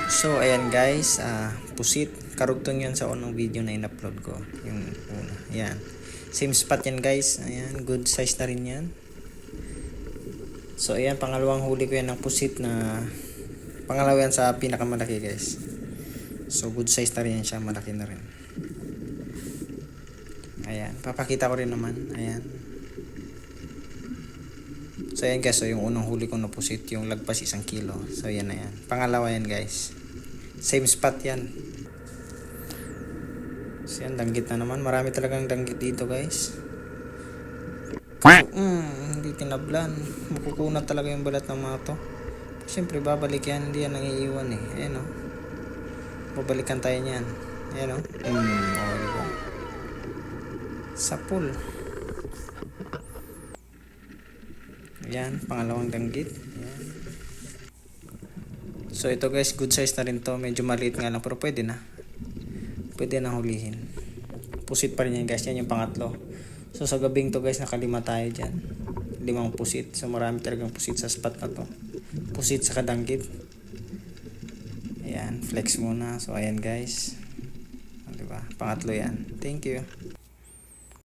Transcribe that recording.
So ayan guys, pusit. Karugtong yun sa unang video na in-upload ko. Yung una. Ayan. Same spot yan guys. Ayan. Good size na rin yan. So ayan, pangalawang huli ko yan ng pusit na pangalawa yan sa pinakamalaki guys. So good size na rin yan siya. Malaki na rin. Ayan. Papakita ko rin naman. Ayan. So ayan guys, so yung unang huli ko na pusit, yung lagpas 1 kilo. So yan na yan. Pangalawa yan guys. Same spot yan. So yan, danggit na naman. Marami talagang danggit dito guys. Hindi tinablan. Makukunat talaga yung balat ng mga to. Siyempre babalik yan. Hindi yan nangiiwan eh. Ayan o. Babalikan tayo niyan. Ayan o. Diba? Sapul. Ayan, pangalawang danggit. Ayan. So ito guys, good size na rin to. Medyo maliit nga lang pero pwede na. Pwede na hulihin. Pusit pa rin yan guys. Yan yung pangatlo. So sa gabing to guys, nakalima tayo dyan. 5 pusit. So marami talagang pusit sa spot na to. Pusit sa kadanggit. Ayan, flex muna. So ayan guys. Diba? Pangatlo yan. Thank you.